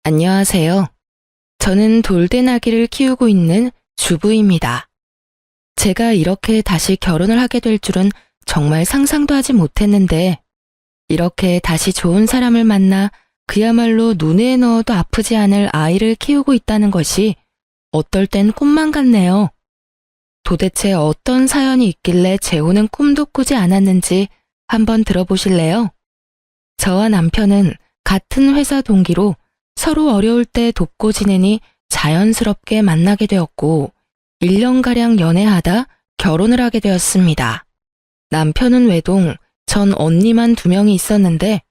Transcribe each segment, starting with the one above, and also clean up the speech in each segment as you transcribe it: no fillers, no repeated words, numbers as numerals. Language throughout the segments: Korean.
안녕하세요. 저는 돌된 아기를 키우고 있는 주부입니다. 제가 이렇게 다시 결혼을 하게 될 줄은 정말 상상도 하지 못했는데, 이렇게 다시 좋은 사람을 만나 그야말로 눈에 넣어도 아프지 않을 아이를 키우고 있다는 것이 어떨 땐 꿈만 같네요. 도대체 어떤 사연이 있길래 재호는 꿈도 꾸지 않았는지 한번 들어보실래요? 저와 남편은 같은 회사 동기로 서로 어려울 때 돕고 지내니 자연스럽게 만나게 되었고 1년가량 연애하다 결혼을 하게 되었습니다. 남편은 외동, 전 언니만 2명이 있었는데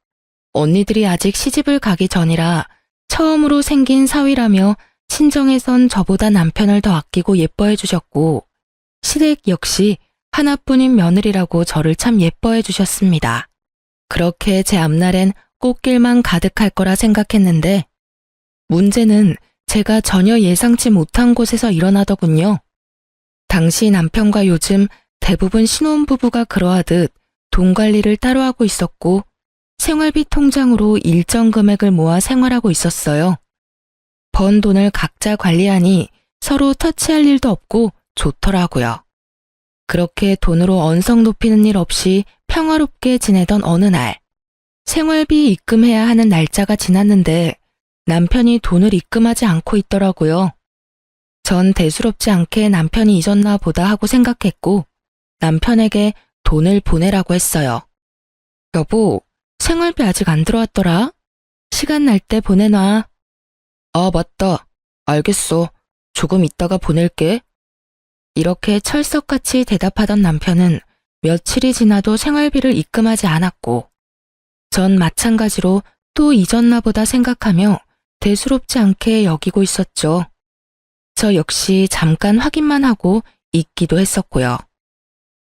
언니들이 아직 시집을 가기 전이라 처음으로 생긴 사위라며 친정에선 저보다 남편을 더 아끼고 예뻐해 주셨고 시댁 역시 하나뿐인 며느리라고 저를 참 예뻐해 주셨습니다. 그렇게 제 앞날엔 꽃길만 가득할 거라 생각했는데 문제는 제가 전혀 예상치 못한 곳에서 일어나더군요. 당시 남편과 요즘 대부분 신혼부부가 그러하듯 돈 관리를 따로 하고 있었고 생활비 통장으로 일정 금액을 모아 생활하고 있었어요. 번 돈을 각자 관리하니 서로 터치할 일도 없고 좋더라고요. 그렇게 돈으로 언성 높이는 일 없이 평화롭게 지내던 어느 날, 생활비 입금해야 하는 날짜가 지났는데 남편이 돈을 입금하지 않고 있더라고요. 전 대수롭지 않게 남편이 잊었나 보다 하고 생각했고 남편에게 돈을 보내라고 했어요. 여보, 생활비 아직 안 들어왔더라? 시간 날 때 보내놔. 아, 맞다. 알겠어. 조금 있다가 보낼게. 이렇게 철석같이 대답하던 남편은 며칠이 지나도 생활비를 입금하지 않았고 전 마찬가지로 또 잊었나 보다 생각하며 대수롭지 않게 여기고 있었죠. 저 역시 잠깐 확인만 하고 잊기도 했었고요.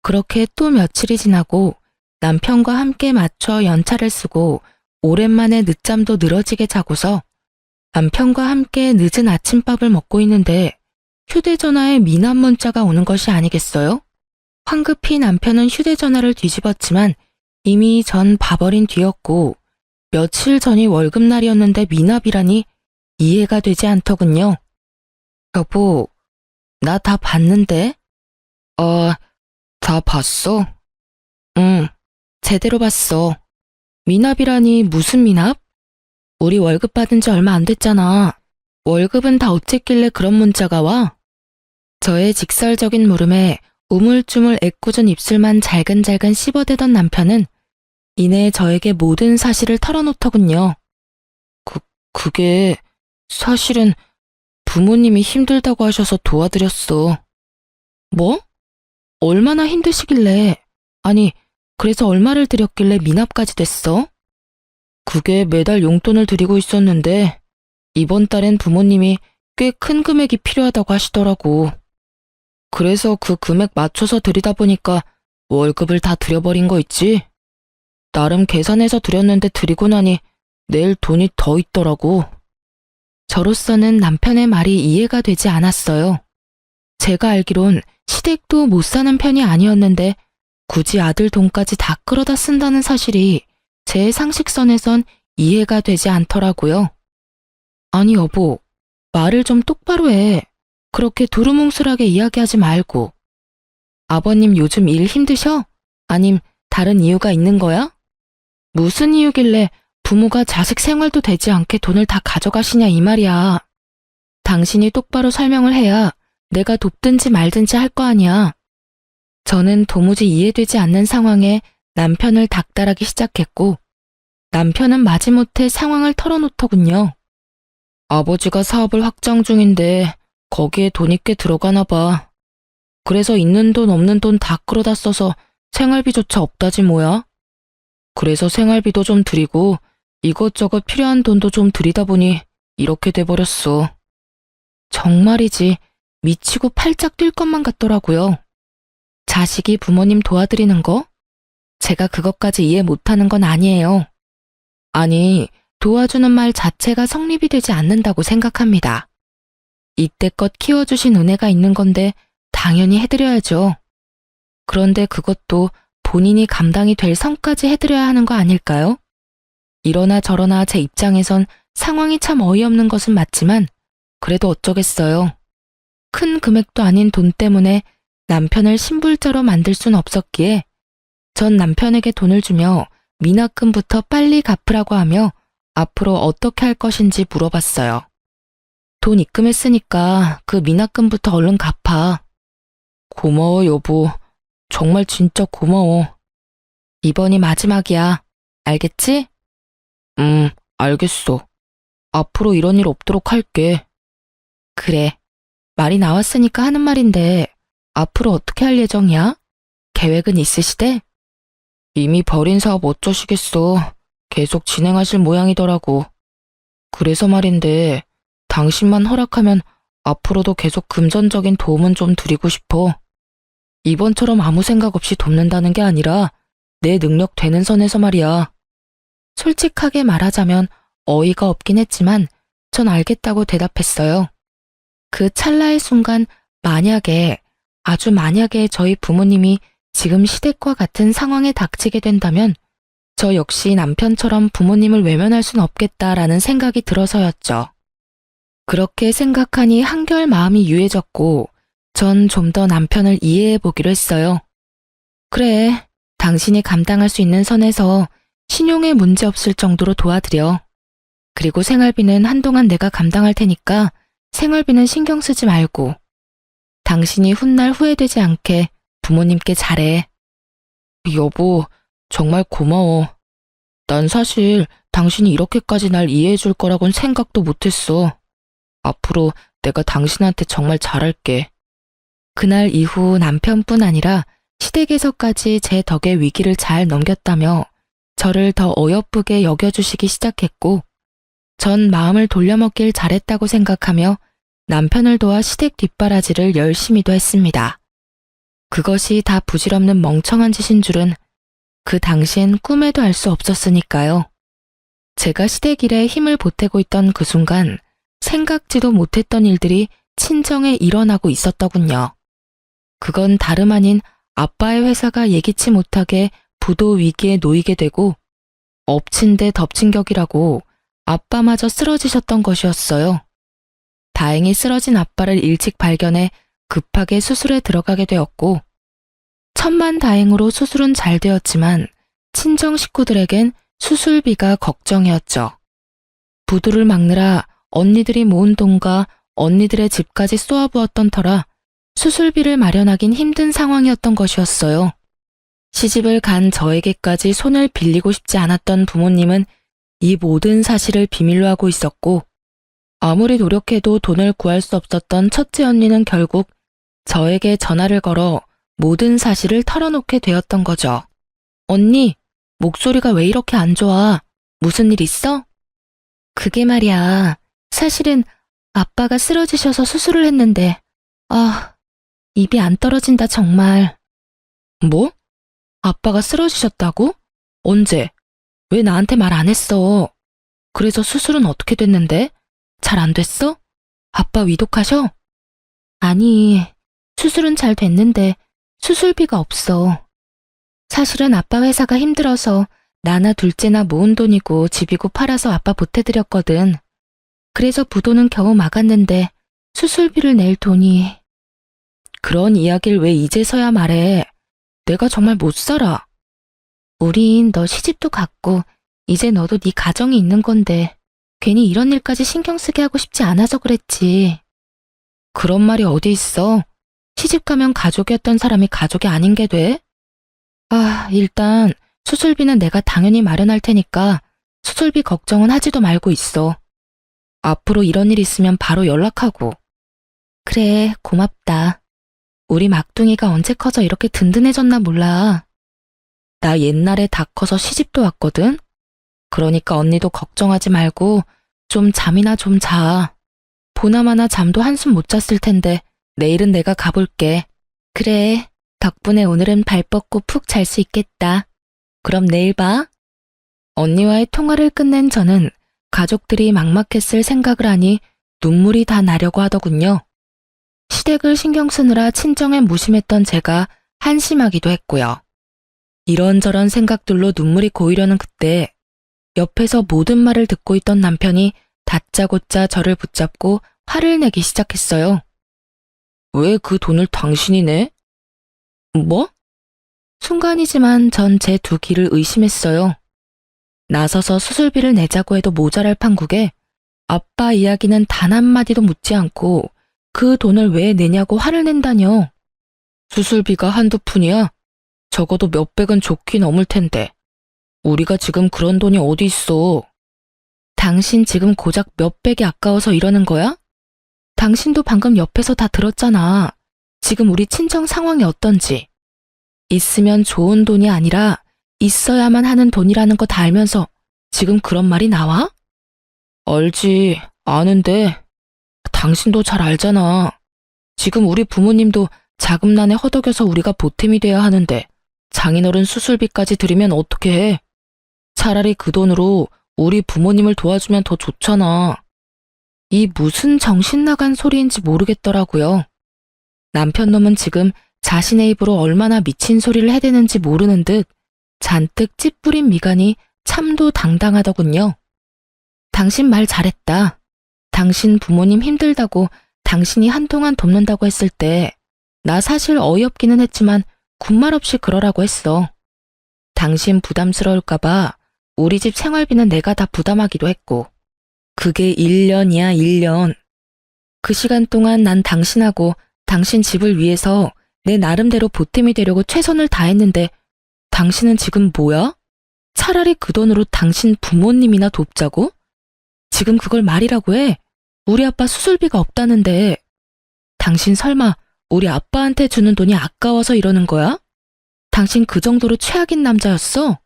그렇게 또 며칠이 지나고 남편과 함께 맞춰 연차를 쓰고 오랜만에 늦잠도 늘어지게 자고서 남편과 함께 늦은 아침밥을 먹고 있는데 휴대전화에 미납 문자가 오는 것이 아니겠어요? 황급히 남편은 휴대전화를 뒤집었지만 이미 전 봐버린 뒤였고 며칠 전이 월급날이었는데 미납이라니 이해가 되지 않더군요. 여보, 나 다 봤는데? 다 봤어? 응, 제대로 봤어. 미납이라니 무슨 미납? 우리 월급 받은 지 얼마 안 됐잖아. 월급은 다 어쨌길래 그런 문자가 와? 저의 직설적인 물음에 우물쭈물 애꿎은 입술만 잘근잘근 씹어대던 남편은 이내 저에게 모든 사실을 털어놓더군요. 그게 사실은 부모님이 힘들다고 하셔서 도와드렸어. 뭐? 얼마나 힘드시길래, 아니, 그래서 얼마를 드렸길래 미납까지 됐어? 그게 매달 용돈을 드리고 있었는데 이번 달엔 부모님이 꽤 큰 금액이 필요하다고 하시더라고. 그래서 그 금액 맞춰서 드리다 보니까 월급을 다 드려버린 거 있지? 나름 계산해서 드렸는데 드리고 나니 내일 돈이 더 있더라고. 저로서는 남편의 말이 이해가 되지 않았어요. 제가 알기론 시댁도 못 사는 편이 아니었는데 굳이 아들 돈까지 다 끌어다 쓴다는 사실이 제 상식선에선 이해가 되지 않더라고요. 아니 여보, 말을 좀 똑바로 해. 그렇게 두루뭉술하게 이야기하지 말고. 아버님 요즘 일 힘드셔? 아님 다른 이유가 있는 거야? 무슨 이유길래 부모가 자식 생활도 되지 않게 돈을 다 가져가시냐 이 말이야. 당신이 똑바로 설명을 해야 내가 돕든지 말든지 할 거 아니야. 저는 도무지 이해되지 않는 상황에 남편을 닥달하기 시작했고 남편은 마지못해 상황을 털어놓더군요. 아버지가 사업을 확장 중인데 거기에 돈이 꽤 들어가나 봐. 그래서 있는 돈 없는 돈 다 끌어다 써서 생활비조차 없다지 뭐야. 그래서 생활비도 좀 드리고 이것저것 필요한 돈도 좀 드리다 보니 이렇게 돼버렸어. 정말이지 미치고 팔짝 뛸 것만 같더라고요. 자식이 부모님 도와드리는 거? 제가 그것까지 이해 못하는 건 아니에요. 아니, 도와주는 말 자체가 성립이 되지 않는다고 생각합니다. 이때껏 키워주신 은혜가 있는 건데 당연히 해드려야죠. 그런데 그것도 본인이 감당이 될 선까지 해드려야 하는 거 아닐까요? 이러나 저러나 제 입장에선 상황이 참 어이없는 것은 맞지만 그래도 어쩌겠어요. 큰 금액도 아닌 돈 때문에 남편을 신불자로 만들 순 없었기에 전 남편에게 돈을 주며 미납금부터 빨리 갚으라고 하며 앞으로 어떻게 할 것인지 물어봤어요. 돈 입금했으니까 그 미납금부터 얼른 갚아. 고마워, 여보. 정말 진짜 고마워. 이번이 마지막이야. 알겠지? 알겠어. 앞으로 이런 일 없도록 할게. 그래. 말이 나왔으니까 하는 말인데 앞으로 어떻게 할 예정이야? 계획은 있으시대? 이미 벌인 사업 어쩌시겠어. 계속 진행하실 모양이더라고. 그래서 말인데 당신만 허락하면 앞으로도 계속 금전적인 도움은 좀 드리고 싶어. 이번처럼 아무 생각 없이 돕는다는 게 아니라 내 능력 되는 선에서 말이야. 솔직하게 말하자면 어이가 없긴 했지만 전 알겠다고 대답했어요. 그 찰나의 순간 만약에, 아주 만약에 저희 부모님이 지금 시댁과 같은 상황에 닥치게 된다면 저 역시 남편처럼 부모님을 외면할 순 없겠다라는 생각이 들어서였죠. 그렇게 생각하니 한결 마음이 유해졌고 전 좀 더 남편을 이해해 보기로 했어요. 그래, 당신이 감당할 수 있는 선에서 신용에 문제 없을 정도로 도와드려. 그리고 생활비는 한동안 내가 감당할 테니까 생활비는 신경 쓰지 말고 당신이 훗날 후회되지 않게 부모님께 잘해. 여보, 정말 고마워. 난 사실 당신이 이렇게까지 날 이해해 줄 거라곤 생각도 못했어. 앞으로 내가 당신한테 정말 잘할게. 그날 이후 남편뿐 아니라 시댁에서까지 제 덕에 위기를 잘 넘겼다며 저를 더 어여쁘게 여겨주시기 시작했고 전 마음을 돌려먹길 잘했다고 생각하며 남편을 도와 시댁 뒷바라지를 열심히도 했습니다. 그것이 다 부질없는 멍청한 짓인 줄은 그 당시엔 꿈에도 알 수 없었으니까요. 제가 시댁 일에 힘을 보태고 있던 그 순간 생각지도 못했던 일들이 친정에 일어나고 있었더군요. 그건 다름 아닌 아빠의 회사가 예기치 못하게 부도 위기에 놓이게 되고 엎친 데 덮친 격이라고 아빠마저 쓰러지셨던 것이었어요. 다행히 쓰러진 아빠를 일찍 발견해 급하게 수술에 들어가게 되었고 천만다행으로 수술은 잘 되었지만 친정 식구들에겐 수술비가 걱정이었죠. 부도를 막느라 언니들이 모은 돈과 언니들의 집까지 쏘아부었던 터라 수술비를 마련하긴 힘든 상황이었던 것이었어요. 시집을 간 저에게까지 손을 빌리고 싶지 않았던 부모님은 이 모든 사실을 비밀로 하고 있었고 아무리 노력해도 돈을 구할 수 없었던 첫째 언니는 결국 저에게 전화를 걸어 모든 사실을 털어놓게 되었던 거죠. 언니, 목소리가 왜 이렇게 안 좋아? 무슨 일 있어? 그게 말이야. 사실은 아빠가 쓰러지셔서 수술을 했는데 입이 안 떨어진다 정말. 뭐? 아빠가 쓰러지셨다고? 언제? 왜 나한테 말 안 했어? 그래서 수술은 어떻게 됐는데? 잘 안 됐어? 아빠 위독하셔? 아니, 수술은 잘 됐는데 수술비가 없어. 사실은 아빠 회사가 힘들어서 나나 둘째나 모은 돈이고 집이고 팔아서 아빠 보태드렸거든. 그래서 부도는 겨우 막았는데 수술비를 낼 돈이... 그런 이야기를 왜 이제서야 말해? 내가 정말 못 살아. 우린 너 시집도 갔고 이제 너도 네 가정이 있는 건데 괜히 이런 일까지 신경 쓰게 하고 싶지 않아서 그랬지. 그런 말이 어디 있어? 시집 가면 가족이었던 사람이 가족이 아닌 게 돼? 일단 수술비는 내가 당연히 마련할 테니까 수술비 걱정은 하지도 말고 있어. 앞으로 이런 일 있으면 바로 연락하고. 그래, 고맙다. 우리 막둥이가 언제 커서 이렇게 든든해졌나 몰라. 나 옛날에 다 커서 시집도 왔거든? 그러니까 언니도 걱정하지 말고 좀 잠이나 좀 자. 보나마나 잠도 한숨 못 잤을 텐데 내일은 내가 가볼게. 그래, 덕분에 오늘은 발 뻗고 푹 잘 수 있겠다. 그럼 내일 봐. 언니와의 통화를 끝낸 저는 가족들이 막막했을 생각을 하니 눈물이 다 나려고 하더군요. 시댁을 신경 쓰느라 친정에 무심했던 제가 한심하기도 했고요. 이런저런 생각들로 눈물이 고이려는 그때 옆에서 모든 말을 듣고 있던 남편이 다짜고짜 저를 붙잡고 화를 내기 시작했어요. 왜 그 돈을 당신이 내? 뭐? 순간이지만 전 제 두 귀를 의심했어요. 나서서 수술비를 내자고 해도 모자랄 판국에 아빠 이야기는 단 한마디도 묻지 않고 그 돈을 왜 내냐고 화를 낸다뇨. 수술비가 한두 푼이야? 적어도 몇백은 좋게 넘을 텐데. 우리가 지금 그런 돈이 어디 있어? 당신 지금 고작 몇백이 아까워서 이러는 거야? 당신도 방금 옆에서 다 들었잖아. 지금 우리 친정 상황이 어떤지. 있으면 좋은 돈이 아니라 있어야만 하는 돈이라는 거 다 알면서 지금 그런 말이 나와? 알지, 아는데 당신도 잘 알잖아. 지금 우리 부모님도 자금난에 허덕여서 우리가 보탬이 돼야 하는데 장인어른 수술비까지 들이면 어떻게 해? 차라리 그 돈으로 우리 부모님을 도와주면 더 좋잖아. 이 무슨 정신 나간 소리인지 모르겠더라고요. 남편 놈은 지금 자신의 입으로 얼마나 미친 소리를 해대는지 모르는 듯 잔뜩 찌푸린 미간이 참도 당당하더군요. 당신 말 잘했다. 당신 부모님 힘들다고 당신이 한동안 돕는다고 했을 때 나 사실 어이없기는 했지만 군말 없이 그러라고 했어. 당신 부담스러울까봐 우리 집 생활비는 내가 다 부담하기도 했고 그게 1년이야 1년. 그 시간 동안 난 당신하고 당신 집을 위해서 내 나름대로 보탬이 되려고 최선을 다했는데 당신은 지금 뭐야? 차라리 그 돈으로 당신 부모님이나 돕자고? 지금 그걸 말이라고 해? 우리 아빠 수술비가 없다는데 당신 설마 우리 아빠한테 주는 돈이 아까워서 이러는 거야? 당신 그 정도로 최악인 남자였어?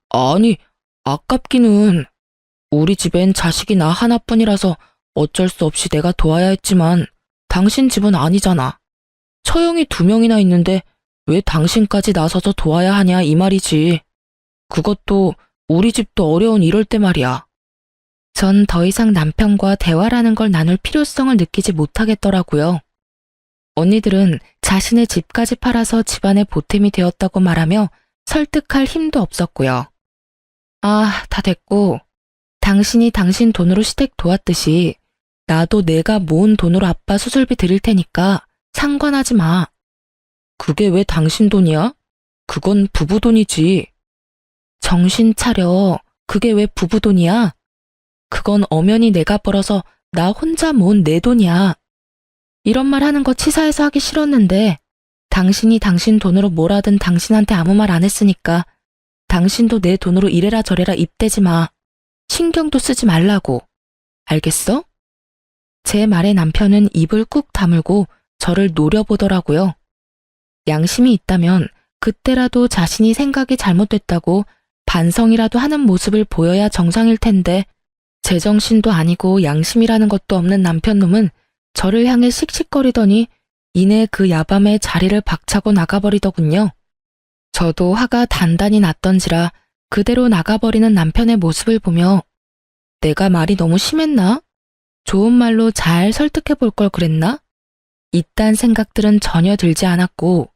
아니, 아깝기는. 우리 집엔 자식이 나 하나뿐이라서 어쩔 수 없이 내가 도와야 했지만 당신 집은 아니잖아. 처형이 2명이나 있는데 왜 당신까지 나서서 도와야 하냐 이 말이지. 그것도 우리 집도 어려운 이럴 때 말이야. 전 더 이상 남편과 대화라는 걸 나눌 필요성을 느끼지 못하겠더라고요. 언니들은 자신의 집까지 팔아서 집안의 보탬이 되었다고 말하며 설득할 힘도 없었고요. 아, 다 됐고 당신이 당신 돈으로 시댁 도왔듯이 나도 내가 모은 돈으로 아빠 수술비 드릴 테니까 상관하지 마. 그게 왜 당신 돈이야? 그건 부부 돈이지. 정신 차려. 그게 왜 부부 돈이야? 그건 엄연히 내가 벌어서 나 혼자 모은 내 돈이야. 이런 말 하는 거 치사해서 하기 싫었는데 당신이 당신 돈으로 뭘 하든 당신한테 아무 말 안 했으니까 당신도 내 돈으로 이래라 저래라 입대지 마. 신경도 쓰지 말라고. 알겠어? 제 말에 남편은 입을 꾹 다물고 저를 노려보더라고요. 양심이 있다면 그때라도 자신이 생각이 잘못됐다고 반성이라도 하는 모습을 보여야 정상일 텐데 제정신도 아니고 양심이라는 것도 없는 남편놈은 저를 향해 씩씩거리더니 이내 그 야밤에 자리를 박차고 나가버리더군요. 저도 화가 단단히 났던지라 그대로 나가버리는 남편의 모습을 보며 내가 말이 너무 심했나? 좋은 말로 잘 설득해 볼 걸 그랬나? 이딴 생각들은 전혀 들지 않았고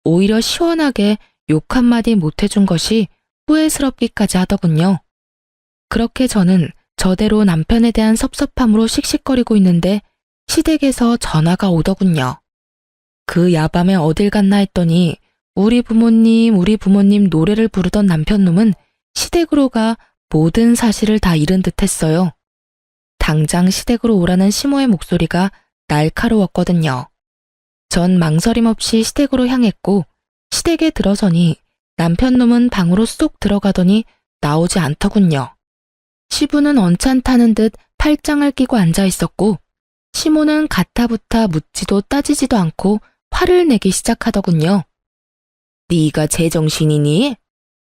오히려 시원하게 욕 한마디 못해준 것이 후회스럽기까지 하더군요. 그렇게 저는 저대로 남편에 대한 섭섭함으로 씩씩거리고 있는데 시댁에서 전화가 오더군요. 그 야밤에 어딜 갔나 했더니 우리 부모님 노래를 부르던 남편놈은 시댁으로 가 모든 사실을 다 잃은 듯 했어요. 당장 시댁으로 오라는 시모의 목소리가 날카로웠거든요. 전 망설임 없이 시댁으로 향했고 시댁에 들어서니 남편놈은 방으로 쏙 들어가더니 나오지 않더군요. 시부는 언짢다는 듯 팔짱을 끼고 앉아 있었고 시모는 가타부타 묻지도 따지지도 않고 화를 내기 시작하더군요. 네가 제정신이니?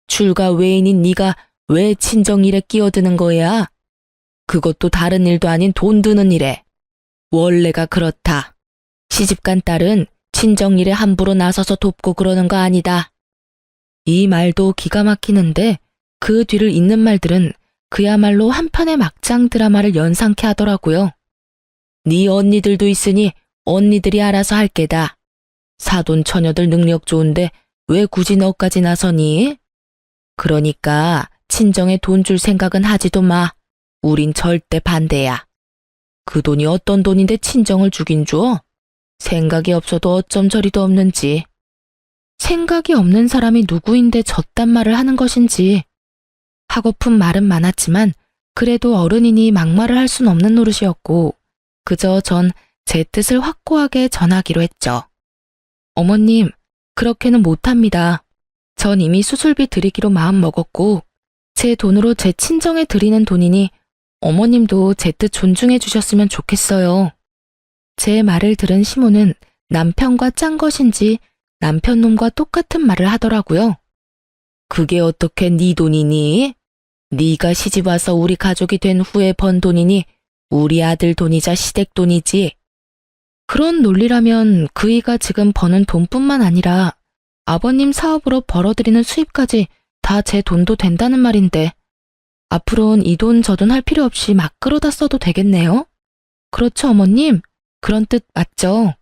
출가 외인인 네가 왜 친정일에 끼어드는 거야? 그것도 다른 일도 아닌 돈 드는 일에. 원래가 그렇다. 시집간 딸은 친정일에 함부로 나서서 돕고 그러는 거 아니다. 이 말도 기가 막히는데 그 뒤를 잇는 말들은 그야말로 한 편의 막장 드라마를 연상케 하더라고요. 네 언니들도 있으니 언니들이 알아서 할 게다. 사돈 처녀들 능력 좋은데 왜 굳이 너까지 나서니? 그러니까 친정에 돈 줄 생각은 하지도 마. 우린 절대 반대야. 그 돈이 어떤 돈인데 친정을 주긴 줘? 생각이 없어도 어쩜 저리도 없는지. 생각이 없는 사람이 누구인데 저딴 말을 하는 것인지. 하고픈 말은 많았지만 그래도 어른이니 막말을 할 순 없는 노릇이었고 그저 전 제 뜻을 확고하게 전하기로 했죠. 어머님, 그렇게는 못합니다. 전 이미 수술비 드리기로 마음 먹었고 제 돈으로 제 친정에 드리는 돈이니 어머님도 제 뜻 존중해 주셨으면 좋겠어요. 제 말을 들은 시모는 남편과 짠 것인지 남편놈과 똑같은 말을 하더라고요. 그게 어떻게 네 돈이니? 네가 시집와서 우리 가족이 된 후에 번 돈이니 우리 아들 돈이자 시댁 돈이지. 그런 논리라면 그이가 지금 버는 돈뿐만 아니라 아버님 사업으로 벌어들이는 수입까지 다 제 돈도 된다는 말인데 앞으로는 이 돈 저 돈 할 필요 없이 막 끌어다 써도 되겠네요? 그렇죠, 어머님? 그런 뜻 맞죠?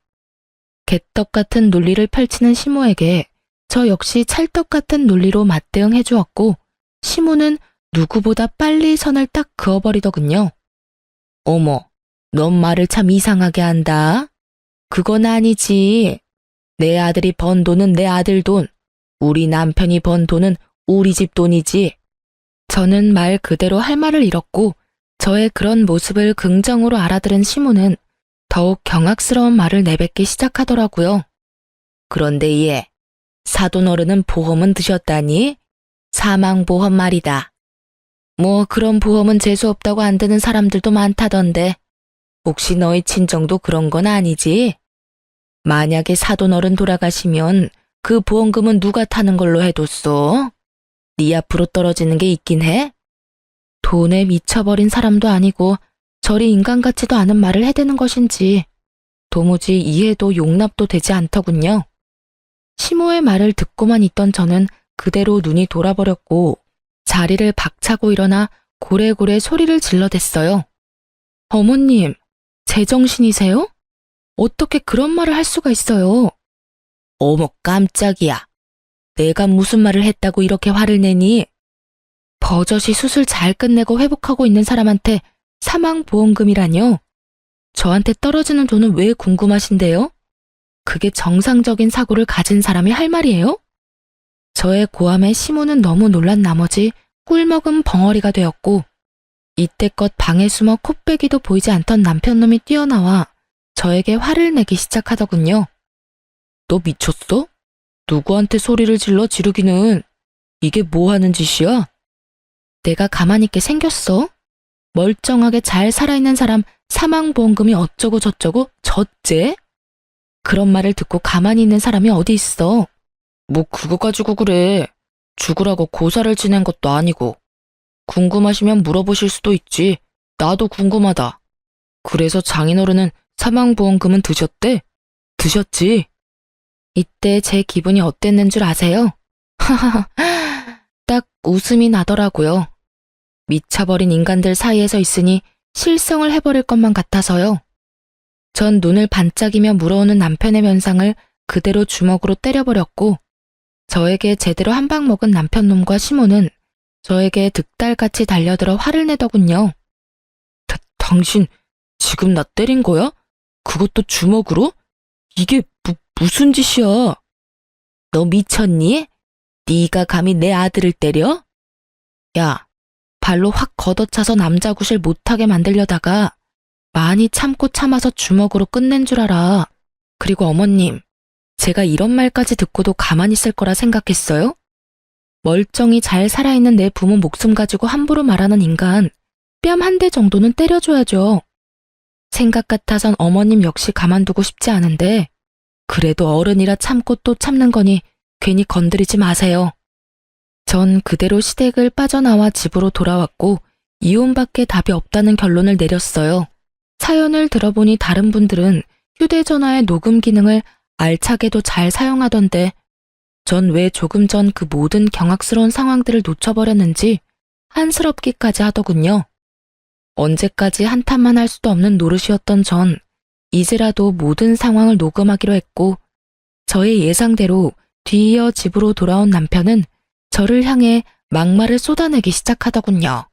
개떡 같은 논리를 펼치는 시모에게 저 역시 찰떡 같은 논리로 맞대응해 주었고 시모는 누구보다 빨리 선을 딱 그어버리더군요. 어머, 넌 말을 참 이상하게 한다. 그건 아니지. 내 아들이 번 돈은 내 아들 돈, 우리 남편이 번 돈은 우리 집 돈이지. 저는 말 그대로 할 말을 잃었고 저의 그런 모습을 긍정으로 알아들은 시모는 더욱 경악스러운 말을 내뱉기 시작하더라고요. 그런데 얘, 사돈 어른은 보험은 드셨다니? 사망보험 말이다. 뭐 그런 보험은 재수 없다고 안 드는 사람들도 많다던데 혹시 너희 친정도 그런 건 아니지? 만약에 사돈 어른 돌아가시면 그 보험금은 누가 타는 걸로 해뒀어? 네 앞으로 떨어지는 게 있긴 해? 돈에 미쳐버린 사람도 아니고 저리 인간 같지도 않은 말을 해대는 것인지 도무지 이해도 용납도 되지 않더군요. 시모의 말을 듣고만 있던 저는 그대로 눈이 돌아버렸고 자리를 박차고 일어나 고래고래 소리를 질러댔어요. 어머님, 제정신이세요? 어떻게 그런 말을 할 수가 있어요? 어머 깜짝이야. 내가 무슨 말을 했다고 이렇게 화를 내니? 버젓이 수술 잘 끝내고 회복하고 있는 사람한테 사망보험금이라뇨? 저한테 떨어지는 돈은 왜 궁금하신데요? 그게 정상적인 사고를 가진 사람이 할 말이에요? 저의 고함에 시모는 너무 놀란 나머지 꿀먹은 벙어리가 되었고 이때껏 방에 숨어 콧배기도 보이지 않던 남편놈이 뛰어나와 저에게 화를 내기 시작하더군요. 너 미쳤어? 누구한테 소리를 질러 지르기는. 이게 뭐 하는 짓이야? 내가 가만히 있게 생겼어? 멀쩡하게 잘 살아있는 사람 사망보험금이 어쩌고 저쩌고 저째? 그런 말을 듣고 가만히 있는 사람이 어디 있어? 뭐 그거 가지고 그래. 죽으라고 고사를 지낸 것도 아니고. 궁금하시면 물어보실 수도 있지. 나도 궁금하다. 그래서 장인어른은 사망보험금은 드셨대? 드셨지? 이때 제 기분이 어땠는 줄 아세요? 하하하, 딱 웃음이 나더라고요. 미쳐버린 인간들 사이에서 있으니 실성을 해버릴 것만 같아서요. 전 눈을 반짝이며 물어오는 남편의 면상을 그대로 주먹으로 때려버렸고 저에게 제대로 한 방 먹은 남편놈과 시모는 저에게 득달같이 달려들어 화를 내더군요. 당신 지금 나 때린 거야? 그것도 주먹으로? 이게 무슨 짓이야? 너 미쳤니? 네가 감히 내 아들을 때려? 야, 발로 확 걷어차서 남자 구실 못하게 만들려다가 많이 참고 참아서 주먹으로 끝낸 줄 알아. 그리고 어머님, 제가 이런 말까지 듣고도 가만히 있을 거라 생각했어요? 멀쩡히 잘 살아있는 내 부모 목숨 가지고 함부로 말하는 인간, 뺨 한 대 정도는 때려줘야죠. 생각 같아선 어머님 역시 가만두고 싶지 않은데 그래도 어른이라 참고 또 참는 거니 괜히 건드리지 마세요. 전 그대로 시댁을 빠져나와 집으로 돌아왔고 이혼밖에 답이 없다는 결론을 내렸어요. 사연을 들어보니 다른 분들은 휴대전화의 녹음 기능을 알차게도 잘 사용하던데 전 왜 조금 전 그 모든 경악스러운 상황들을 놓쳐버렸는지 한스럽기까지 하더군요. 언제까지 한탄만 할 수도 없는 노릇이었던 전 이제라도 모든 상황을 녹음하기로 했고 저의 예상대로 뒤이어 집으로 돌아온 남편은 저를 향해 막말을 쏟아내기 시작하더군요.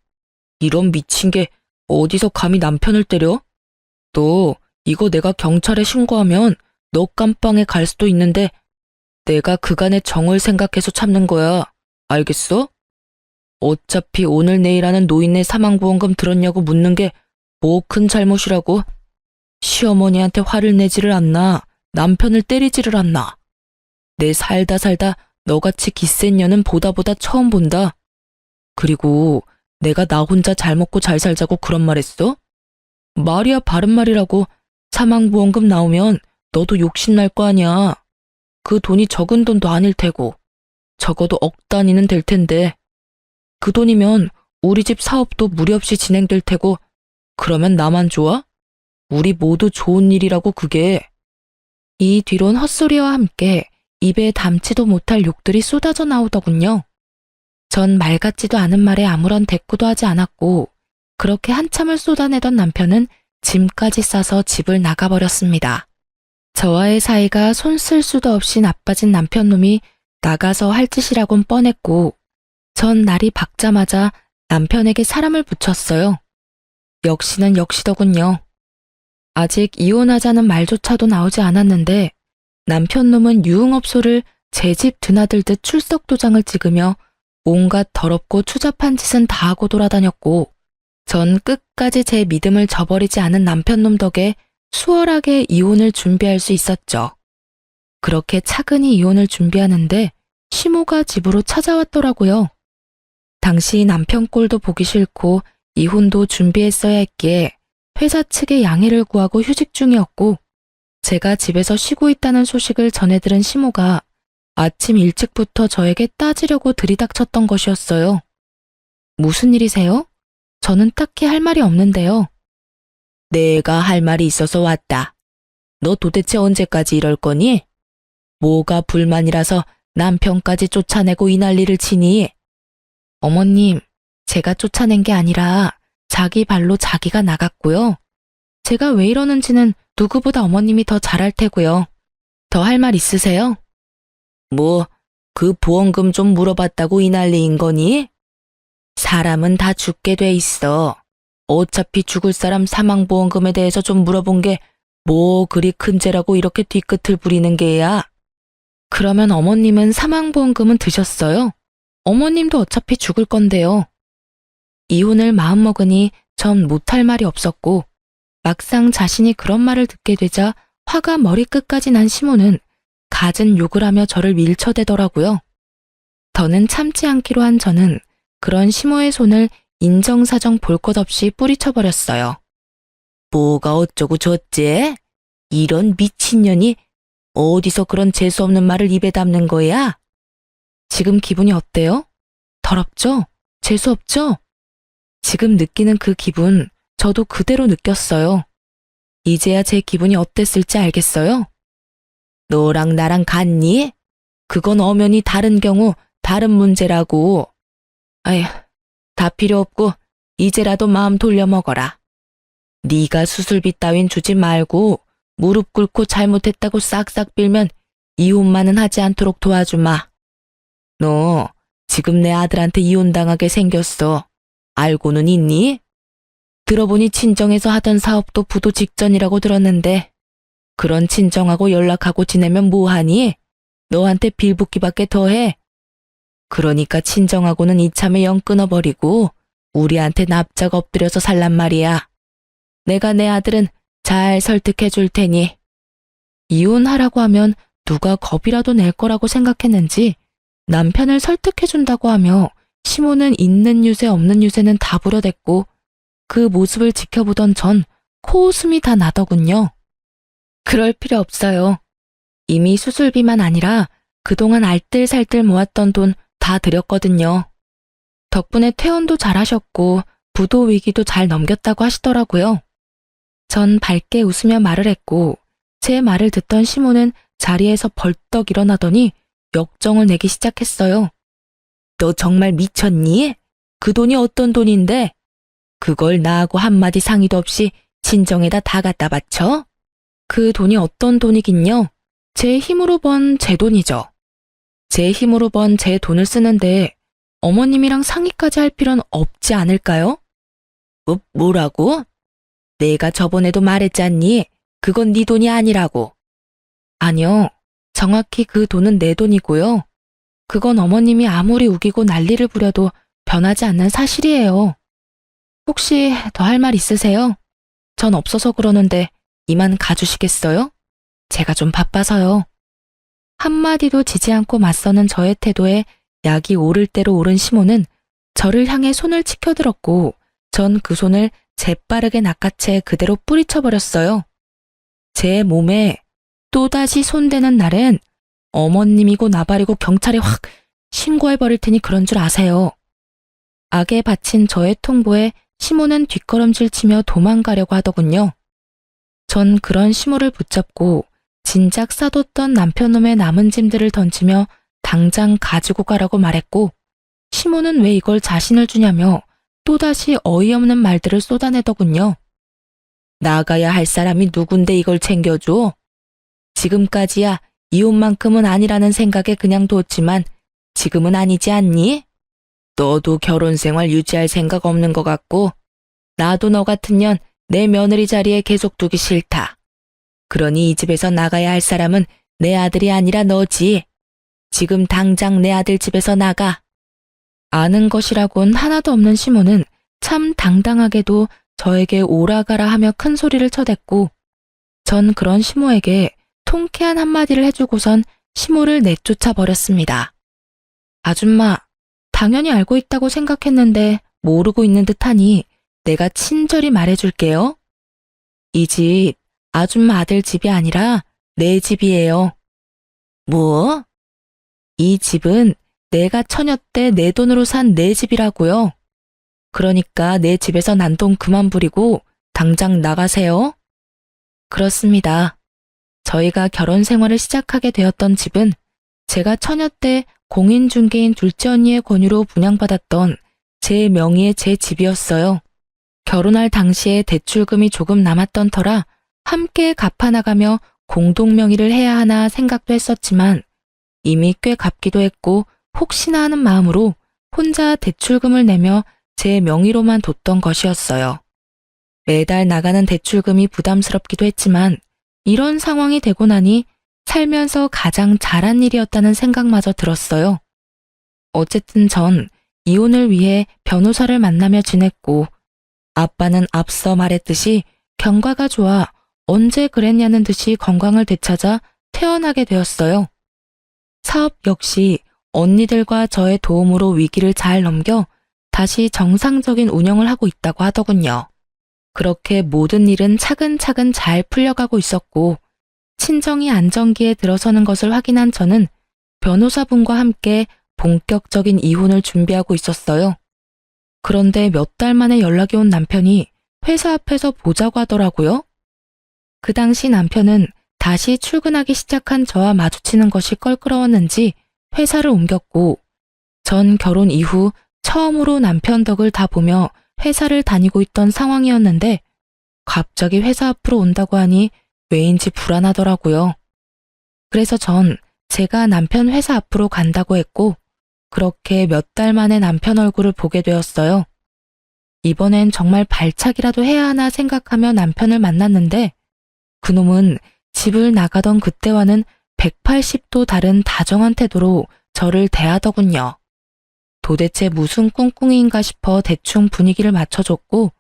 이런 미친 게 어디서 감히 남편을 때려? 너 이거 내가 경찰에 신고하면 너 깜빵에 갈 수도 있는데 내가 그간의 정을 생각해서 참는 거야. 알겠어? 어차피 오늘 내일 하는 노인네 사망보험금 들었냐고 묻는 게 뭐 큰 잘못이라고? 시어머니한테 화를 내지를 않나? 남편을 때리지를 않나? 내 살다 너같이 기센 년은 보다 처음 본다. 그리고 내가 나 혼자 잘 먹고 잘 살자고 그런 말 했어? 말이야 바른 말이라고. 사망보험금 나오면 너도 욕심날 거 아니야. 그 돈이 적은 돈도 아닐 테고 적어도 억 단위는 될 텐데 그 돈이면 우리 집 사업도 무리 없이 진행될 테고 그러면 나만 좋아? 우리 모두 좋은 일이라고 그게. 이 뒤론 헛소리와 함께 입에 담지도 못할 욕들이 쏟아져 나오더군요. 전 말 같지도 않은 말에 아무런 대꾸도 하지 않았고 그렇게 한참을 쏟아내던 남편은 짐까지 싸서 집을 나가버렸습니다. 저와의 사이가 손 쓸 수도 없이 나빠진 남편놈이 나가서 할 짓이라곤 뻔했고 전 날이 밝자마자 남편에게 사람을 붙였어요. 역시는 역시더군요. 아직 이혼하자는 말조차도 나오지 않았는데 남편놈은 유흥업소를 제 집 드나들듯 출석 도장을 찍으며 온갖 더럽고 추잡한 짓은 다 하고 돌아다녔고 전 끝까지 제 믿음을 저버리지 않은 남편놈 덕에 수월하게 이혼을 준비할 수 있었죠. 그렇게 차근히 이혼을 준비하는데 시모가 집으로 찾아왔더라고요. 당시 남편 꼴도 보기 싫고 이혼도 준비했어야 했기에 회사 측에 양해를 구하고 휴직 중이었고 제가 집에서 쉬고 있다는 소식을 전해들은 시모가 아침 일찍부터 저에게 따지려고 들이닥쳤던 것이었어요. 무슨 일이세요? 저는 딱히 할 말이 없는데요. 내가 할 말이 있어서 왔다. 너 도대체 언제까지 이럴 거니? 뭐가 불만이라서 남편까지 쫓아내고 이 난리를 치니? 어머님, 제가 쫓아낸 게 아니라 자기 발로 자기가 나갔고요. 제가 왜 이러는지는 누구보다 어머님이 더 잘할 테고요. 더 할 말 있으세요? 뭐, 그 보험금 좀 물어봤다고 이 난리인 거니? 사람은 다 죽게 돼 있어. 어차피 죽을 사람 사망보험금에 대해서 좀 물어본 게 뭐 그리 큰 죄라고 이렇게 뒤끝을 부리는 게야? 그러면 어머님은 사망보험금은 드셨어요? 어머님도 어차피 죽을 건데요. 이혼을 마음먹으니 전 못할 말이 없었고 막상 자신이 그런 말을 듣게 되자 화가 머리끝까지 난 시모는 갖은 욕을 하며 저를 밀쳐대더라고요. 더는 참지 않기로 한 저는 그런 시모의 손을 인정사정 볼 것 없이 뿌리쳐버렸어요. 뭐가 어쩌고 저째? 이런 미친년이 어디서 그런 재수없는 말을 입에 담는 거야? 지금 기분이 어때요? 더럽죠? 재수없죠? 지금 느끼는 그 기분 저도 그대로 느꼈어요. 이제야 제 기분이 어땠을지 알겠어요? 너랑 나랑 같니? 그건 엄연히 다른 경우 다른 문제라고. 아휴, 다 필요 없고 이제라도 마음 돌려 먹어라. 네가 수술비 따윈 주지 말고 무릎 꿇고 잘못했다고 싹싹 빌면 이혼만은 하지 않도록 도와주마. 너 지금 내 아들한테 이혼당하게 생겼어. 알고는 있니? 들어보니 친정에서 하던 사업도 부도 직전이라고 들었는데 그런 친정하고 연락하고 지내면 뭐하니? 너한테 빌붙기밖에 더해. 그러니까 친정하고는 이참에 영 끊어버리고 우리한테 납작 엎드려서 살란 말이야. 내가 내 아들은 잘 설득해 줄 테니. 이혼하라고 하면 누가 겁이라도 낼 거라고 생각했는지 남편을 설득해 준다고 하며 시모는 있는 유세 없는 유세는 다 부려댔고 그 모습을 지켜보던 전 코웃음이 다 나더군요. 그럴 필요 없어요. 이미 수술비만 아니라 그동안 알뜰살뜰 모았던 돈 다 드렸거든요. 덕분에 퇴원도 잘하셨고 부도 위기도 잘 넘겼다고 하시더라고요. 전 밝게 웃으며 말을 했고 제 말을 듣던 시모는 자리에서 벌떡 일어나더니 역정을 내기 시작했어요. 너 정말 미쳤니? 그 돈이 어떤 돈인데? 그걸 나하고 한마디 상의도 없이 친정에다 다 갖다 바쳐? 그 돈이 어떤 돈이긴요? 제 힘으로 번 제 돈이죠. 제 힘으로 번 제 돈을 쓰는데 어머님이랑 상의까지 할 필요는 없지 않을까요? 뭐라고? 내가 저번에도 말했잖니. 그건 네 돈이 아니라고. 아니요. 정확히 그 돈은 내 돈이고요. 그건 어머님이 아무리 우기고 난리를 부려도 변하지 않는 사실이에요. 혹시 더 할 말 있으세요? 전 없어서 그러는데 이만 가주시겠어요? 제가 좀 바빠서요. 한마디도 지지 않고 맞서는 저의 태도에 약이 오를 대로 오른 시몬은 저를 향해 손을 치켜들었고 전 그 손을 재빠르게 낚아채 그대로 뿌리쳐버렸어요. 제 몸에 또다시 손대는 날엔 어머님이고 나발이고 경찰에 확 신고해버릴 테니 그런 줄 아세요. 악에 바친 저의 통보에 시몬은 뒷걸음질 치며 도망가려고 하더군요. 전 그런 시몬을 붙잡고 진작 싸뒀던 남편놈의 남은 짐들을 던지며 당장 가지고 가라고 말했고 시몬은 왜 이걸 자신을 주냐며 또다시 어이없는 말들을 쏟아내더군요. 나가야 할 사람이 누군데 이걸 챙겨줘? 지금까지야 이혼만큼은 아니라는 생각에 그냥 뒀지만 지금은 아니지 않니? 너도 결혼 생활 유지할 생각 없는 것 같고 나도 너 같은 년 내 며느리 자리에 계속 두기 싫다. 그러니 이 집에서 나가야 할 사람은 내 아들이 아니라 너지. 지금 당장 내 아들 집에서 나가. 아는 것이라곤 하나도 없는 시몬은 참 당당하게도 저에게 오라가라 하며 큰 소리를 쳐댔고 전 그런 시모에게 통쾌한 한마디를 해주고선 시모를 내쫓아 버렸습니다. 아줌마, 당연히 알고 있다고 생각했는데 모르고 있는 듯하니 내가 친절히 말해줄게요. 이 집 아줌마 아들 집이 아니라 내 집이에요. 뭐? 이 집은 내가 처녀 때 내 돈으로 산 내 집이라고요. 그러니까 내 집에서 난동 그만 부리고 당장 나가세요. 그렇습니다. 저희가 결혼 생활을 시작하게 되었던 집은 제가 처녀 때 공인중개인 둘째 언니의 권유로 분양받았던 제 명의의 제 집이었어요. 결혼할 당시에 대출금이 조금 남았던 터라 함께 갚아나가며 공동명의를 해야 하나 생각도 했었지만 이미 꽤 갚기도 했고 혹시나 하는 마음으로 혼자 대출금을 내며 제 명의로만 뒀던 것이었어요. 매달 나가는 대출금이 부담스럽기도 했지만 이런 상황이 되고 나니 살면서 가장 잘한 일이었다는 생각마저 들었어요. 어쨌든 전 이혼을 위해 변호사를 만나며 지냈고 아빠는 앞서 말했듯이 경과가 좋아 언제 그랬냐는 듯이 건강을 되찾아 퇴원하게 되었어요. 사업 역시 언니들과 저의 도움으로 위기를 잘 넘겨 다시 정상적인 운영을 하고 있다고 하더군요. 그렇게 모든 일은 차근차근 잘 풀려가고 있었고 친정이 안정기에 들어서는 것을 확인한 저는 변호사분과 함께 본격적인 이혼을 준비하고 있었어요. 그런데 몇 달 만에 연락이 온 남편이 회사 앞에서 보자고 하더라고요. 그 당시 남편은 다시 출근하기 시작한 저와 마주치는 것이 껄끄러웠는지 회사를 옮겼고 전 결혼 이후 처음으로 남편 덕을 다 보며 회사를 다니고 있던 상황이었는데 갑자기 회사 앞으로 온다고 하니 왜인지 불안하더라고요. 그래서 전 제가 남편 회사 앞으로 간다고 했고 그렇게 몇 달 만에 남편 얼굴을 보게 되었어요. 이번엔 정말 발차기라도 해야 하나 생각하며 남편을 만났는데 그놈은 집을 나가던 그때와는 180도 다른 다정한 태도로 저를 대하더군요. 도대체 무슨 꿍꿍이인가 싶어 대충 분위기를 맞춰줬고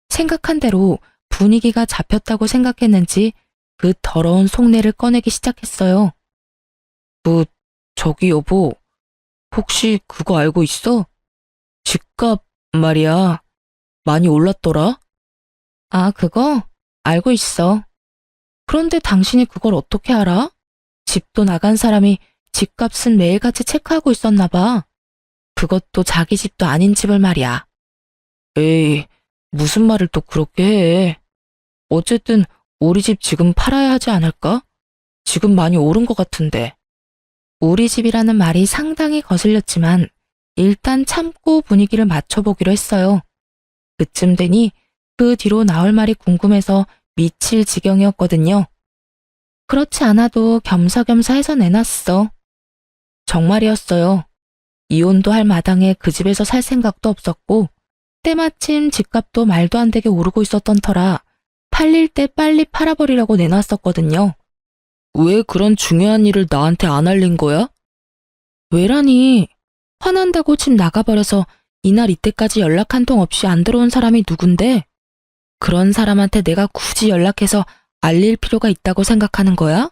생각한 대로 분위기가 잡혔다고 생각했는지 그 더러운 속내를 꺼내기 시작했어요. 저기 여보, 혹시 그거 알고 있어? 집값 말이야. 많이 올랐더라? 아, 그거? 알고 있어. 그런데 당신이 그걸 어떻게 알아? 집도 나간 사람이 집값은 매일같이 체크하고 있었나 봐. 그것도 자기 집도 아닌 집을 말이야. 에이, 무슨 말을 또 그렇게 해. 어쨌든 우리 집 지금 팔아야 하지 않을까? 지금 많이 오른 것 같은데. 우리 집이라는 말이 상당히 거슬렸지만 일단 참고 분위기를 맞춰보기로 했어요. 그쯤 되니 그 뒤로 나올 말이 궁금해서 미칠 지경이었거든요. 그렇지 않아도 겸사겸사 해서 내놨어. 정말이었어요. 이혼도 할 마당에 그 집에서 살 생각도 없었고 때마침 집값도 말도 안 되게 오르고 있었던 터라 팔릴 때 빨리 팔아버리려고 내놨었거든요. 왜 그런 중요한 일을 나한테 안 알린 거야? 왜라니? 화난다고 집 나가버려서 이날 이때까지 연락 한 통 없이 안 들어온 사람이 누군데? 그런 사람한테 내가 굳이 연락해서 알릴 필요가 있다고 생각하는 거야?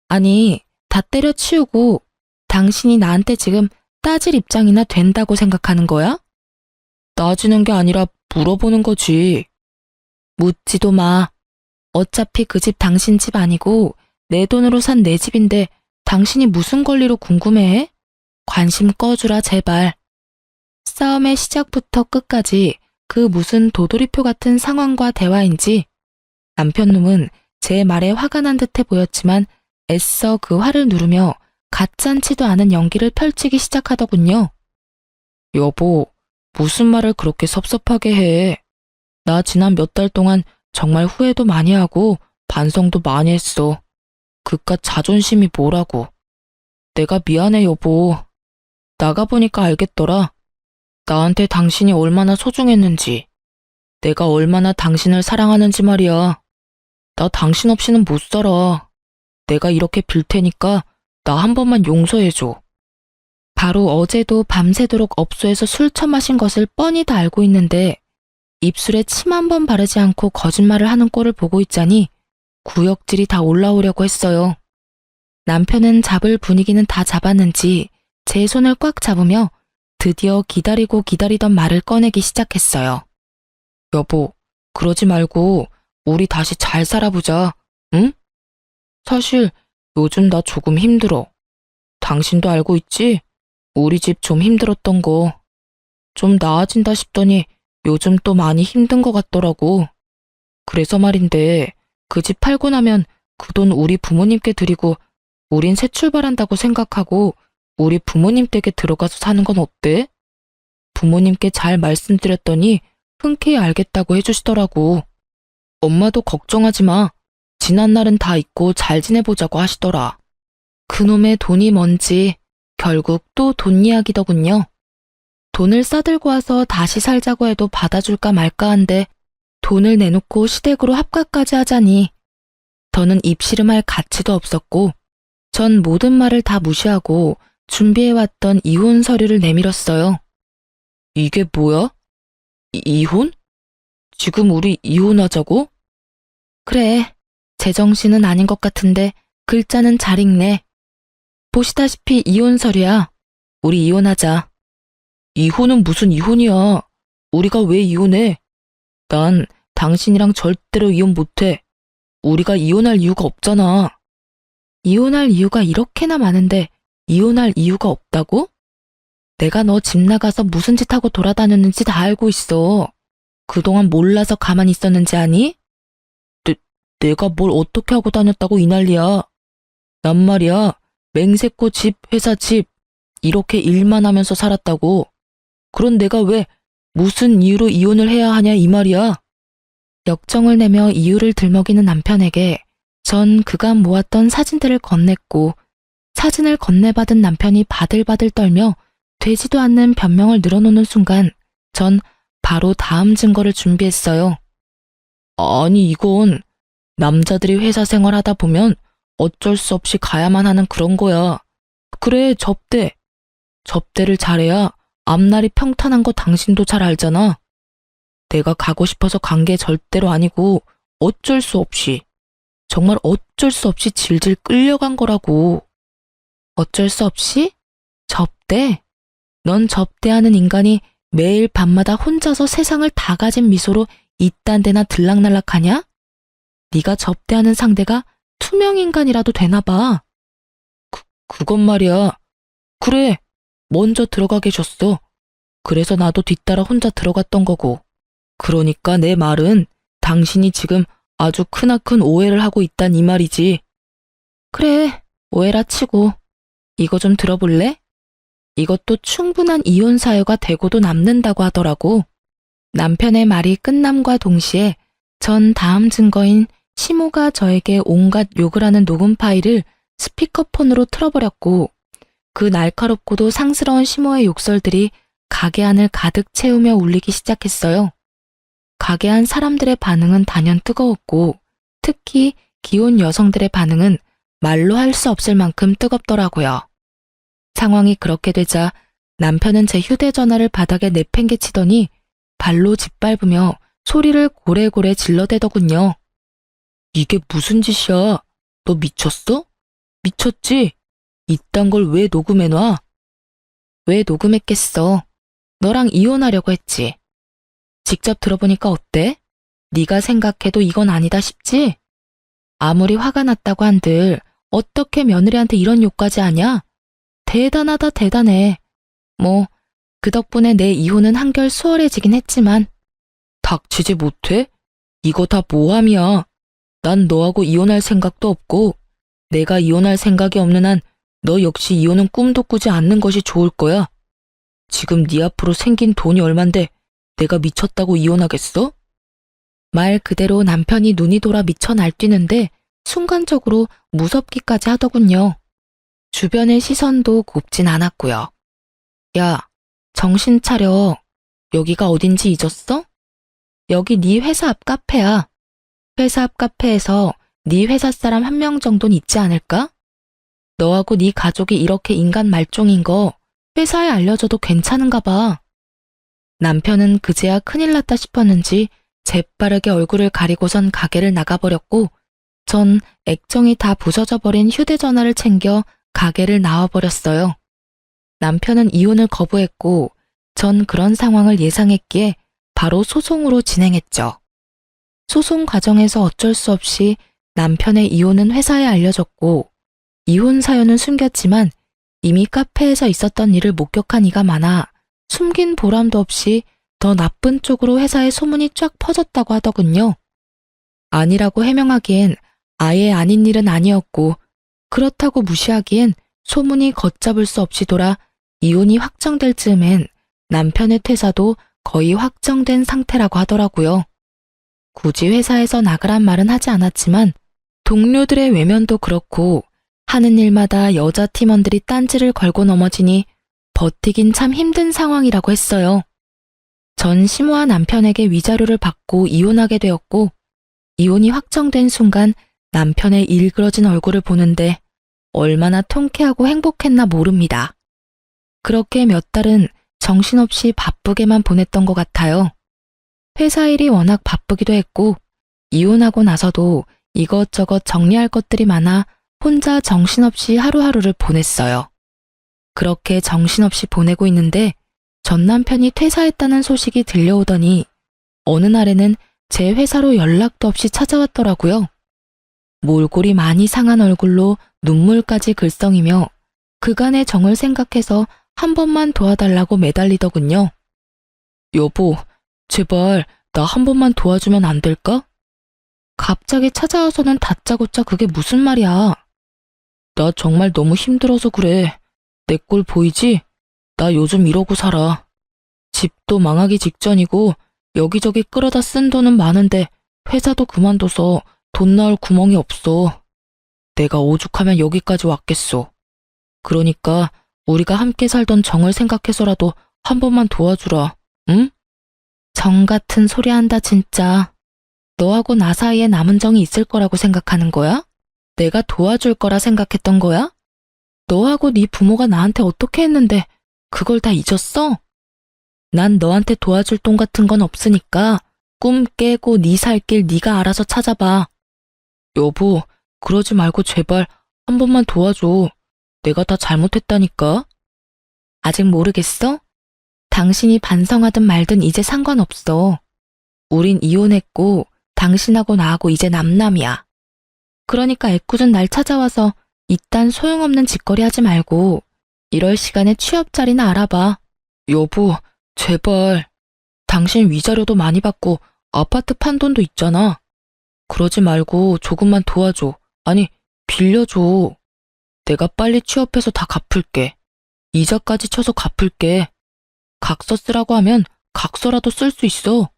아니, 다 때려치우고 당신이 나한테 지금 따질 입장이나 된다고 생각하는 거야? 따지는 게 아니라 물어보는 거지. 묻지도 마. 어차피 그 집 당신 집 아니고 내 돈으로 산 내 집인데 당신이 무슨 권리로 궁금해해? 관심 꺼주라 제발. 싸움의 시작부터 끝까지 그 무슨 도돌이표 같은 상황과 대화인지 남편놈은 제 말에 화가 난 듯해 보였지만 애써 그 화를 누르며 가짠치도 않은 연기를 펼치기 시작하더군요. 여보, 무슨 말을 그렇게 섭섭하게 해. 나 지난 몇 달 동안 정말 후회도 많이 하고 반성도 많이 했어. 그깟 자존심이 뭐라고. 내가 미안해 여보. 나가보니까 알겠더라. 나한테 당신이 얼마나 소중했는지. 내가 얼마나 당신을 사랑하는지 말이야. 나 당신 없이는 못 살아. 내가 이렇게 빌 테니까 나 한 번만 용서해줘. 바로 어제도 밤새도록 업소에서 술 처마신 것을 뻔히 다 알고 있는데 입술에 침 한 번 바르지 않고 거짓말을 하는 꼴을 보고 있자니 구역질이 다 올라오려고 했어요. 남편은 잡을 분위기는 다 잡았는지 제 손을 꽉 잡으며 드디어 기다리고 기다리던 말을 꺼내기 시작했어요. 여보, 그러지 말고 우리 다시 잘 살아보자, 응? 사실 요즘 나 조금 힘들어. 당신도 알고 있지? 우리 집 좀 힘들었던 거. 좀 나아진다 싶더니 요즘 또 많이 힘든 것 같더라고. 그래서 말인데 그 집 팔고 나면 그 돈 우리 부모님께 드리고 우린 새 출발한다고 생각하고 우리 부모님 댁에 들어가서 사는 건 어때? 부모님께 잘 말씀드렸더니 흔쾌히 알겠다고 해주시더라고. 엄마도 걱정하지 마. 지난 날은 다 잊고 잘 지내보자고 하시더라. 그놈의 돈이 뭔지 결국 또 돈 이야기더군요. 돈을 싸들고 와서 다시 살자고 해도 받아줄까 말까 한데 돈을 내놓고 시댁으로 합가까지 하자니 더는 입씨름할 가치도 없었고 전 모든 말을 다 무시하고 준비해왔던 이혼 서류를 내밀었어요. 이게 뭐야? 이혼? 지금 우리 이혼하자고? 그래, 제정신은 아닌 것 같은데 글자는 잘 읽네. 보시다시피 이혼 서류야. 우리 이혼하자. 이혼은 무슨 이혼이야. 우리가 왜 이혼해? 난 당신이랑 절대로 이혼 못해. 우리가 이혼할 이유가 없잖아. 이혼할 이유가 이렇게나 많은데 이혼할 이유가 없다고? 내가 너 집 나가서 무슨 짓 하고 돌아다녔는지 다 알고 있어. 그동안 몰라서 가만히 있었는지 아니? 내가 뭘 어떻게 하고 다녔다고 이 난리야. 난 말이야, 맹세코 집, 회사 집 이렇게 일만 하면서 살았다고. 그런 내가 왜 무슨 이유로 이혼을 해야 하냐 이 말이야. 역정을 내며 이유를 들먹이는 남편에게 전 그간 모았던 사진들을 건넸고 사진을 건네받은 남편이 바들바들 떨며 되지도 않는 변명을 늘어놓는 순간 전 바로 다음 증거를 준비했어요. 아니 이건 남자들이 회사 생활하다 보면 어쩔 수 없이 가야만 하는 그런 거야. 그래, 접대. 접대를 잘해야 앞날이 평탄한 거 당신도 잘 알잖아. 내가 가고 싶어서 간 게 절대로 아니고 어쩔 수 없이, 정말 어쩔 수 없이 질질 끌려간 거라고. 어쩔 수 없이? 접대? 넌 접대하는 인간이 매일 밤마다 혼자서 세상을 다 가진 미소로 이딴 데나 들락날락하냐? 네가 접대하는 상대가 투명인간이라도 되나 봐. 그건 말이야. 그래, 먼저 들어가 계셨어. 그래서 나도 뒤따라 혼자 들어갔던 거고. 그러니까 내 말은 당신이 지금 아주 크나큰 오해를 하고 있단 이 말이지. 그래, 오해라 치고. 이거 좀 들어볼래? 이것도 충분한 이혼 사유가 되고도 남는다고 하더라고. 남편의 말이 끝남과 동시에 전 다음 증거인 시모가 저에게 온갖 욕을 하는 녹음 파일을 스피커폰으로 틀어버렸고 그 날카롭고도 상스러운 심호의 욕설들이 가게 안을 가득 채우며 울리기 시작했어요. 가게 안 사람들의 반응은 단연 뜨거웠고 특히 기혼 여성들의 반응은 말로 할 수 없을 만큼 뜨겁더라고요. 상황이 그렇게 되자 남편은 제 휴대전화를 바닥에 내팽개치더니 발로 짓밟으며 소리를 고래고래 질러대더군요. 이게 무슨 짓이야? 너 미쳤어? 미쳤지? 이딴 걸 왜 녹음해놔? 왜 녹음했겠어? 너랑 이혼하려고 했지. 직접 들어보니까 어때? 네가 생각해도 이건 아니다 싶지? 아무리 화가 났다고 한들 어떻게 며느리한테 이런 욕까지 하냐? 대단하다 대단해. 뭐 그 덕분에 내 이혼은 한결 수월해지긴 했지만. 닥치지 못해? 이거 다 모함이야. 난 너하고 이혼할 생각도 없고 내가 이혼할 생각이 없는 한 너 역시 이혼은 꿈도 꾸지 않는 것이 좋을 거야. 지금 네 앞으로 생긴 돈이 얼만데 내가 미쳤다고 이혼하겠어? 말 그대로 남편이 눈이 돌아 미쳐 날뛰는데 순간적으로 무섭기까지 하더군요. 주변의 시선도 곱진 않았고요. 야, 정신 차려. 여기가 어딘지 잊었어? 여기 네 회사 앞 카페야. 회사 앞 카페에서 네 회사 사람 한 명 정도는 있지 않을까? 너하고 네 가족이 이렇게 인간 말종인 거 회사에 알려줘도 괜찮은가 봐. 남편은 그제야 큰일 났다 싶었는지 재빠르게 얼굴을 가리고선 가게를 나가버렸고 전 액정이 다 부서져 버린 휴대전화를 챙겨 가게를 나와버렸어요. 남편은 이혼을 거부했고 전 그런 상황을 예상했기에 바로 소송으로 진행했죠. 소송 과정에서 어쩔 수 없이 남편의 이혼은 회사에 알려졌고 이혼 사연은 숨겼지만 이미 카페에서 있었던 일을 목격한 이가 많아 숨긴 보람도 없이 더 나쁜 쪽으로 회사에 소문이 쫙 퍼졌다고 하더군요. 아니라고 해명하기엔 아예 아닌 일은 아니었고 그렇다고 무시하기엔 소문이 걷잡을 수 없이 돌아 이혼이 확정될 즈음엔 남편의 퇴사도 거의 확정된 상태라고 하더라고요. 굳이 회사에서 나가란 말은 하지 않았지만 동료들의 외면도 그렇고 하는 일마다 여자 팀원들이 딴지를 걸고 넘어지니 버티긴 참 힘든 상황이라고 했어요. 전 심오한 남편에게 위자료를 받고 이혼하게 되었고 이혼이 확정된 순간 남편의 일그러진 얼굴을 보는데 얼마나 통쾌하고 행복했나 모릅니다. 그렇게 몇 달은 정신없이 바쁘게만 보냈던 것 같아요. 회사 일이 워낙 바쁘기도 했고 이혼하고 나서도 이것저것 정리할 것들이 많아 혼자 정신없이 하루하루를 보냈어요. 그렇게 정신없이 보내고 있는데 전 남편이 퇴사했다는 소식이 들려오더니 어느 날에는 제 회사로 연락도 없이 찾아왔더라고요. 몰골이 많이 상한 얼굴로 눈물까지 글썽이며 그간의 정을 생각해서 한 번만 도와달라고 매달리더군요. 여보, 제발 나 한 번만 도와주면 안 될까? 갑자기 찾아와서는 다짜고짜 그게 무슨 말이야. 나 정말 너무 힘들어서 그래. 내 꼴 보이지? 나 요즘 이러고 살아. 집도 망하기 직전이고 여기저기 끌어다 쓴 돈은 많은데 회사도 그만둬서 돈 나올 구멍이 없어. 내가 오죽하면 여기까지 왔겠어. 그러니까 우리가 함께 살던 정을 생각해서라도 한 번만 도와주라. 응? 정 같은 소리 한다 진짜. 너하고 나 사이에 남은 정이 있을 거라고 생각하는 거야? 내가 도와줄 거라 생각했던 거야? 너하고 네 부모가 나한테 어떻게 했는데 그걸 다 잊었어? 난 너한테 도와줄 돈 같은 건 없으니까 꿈 깨고 네 살 길 네가 알아서 찾아봐. 여보, 그러지 말고 제발 한 번만 도와줘. 내가 다 잘못했다니까. 아직 모르겠어? 당신이 반성하든 말든 이제 상관없어. 우린 이혼했고 당신하고 나하고 이제 남남이야. 그러니까 애꿎은 날 찾아와서 이딴 소용없는 짓거리 하지 말고 이럴 시간에 취업 자리나 알아봐. 여보, 제발. 당신 위자료도 많이 받고 아파트 판 돈도 있잖아. 그러지 말고 조금만 도와줘. 아니, 빌려줘. 내가 빨리 취업해서 다 갚을게. 이자까지 쳐서 갚을게. 각서 쓰라고 하면 각서라도 쓸 수 있어.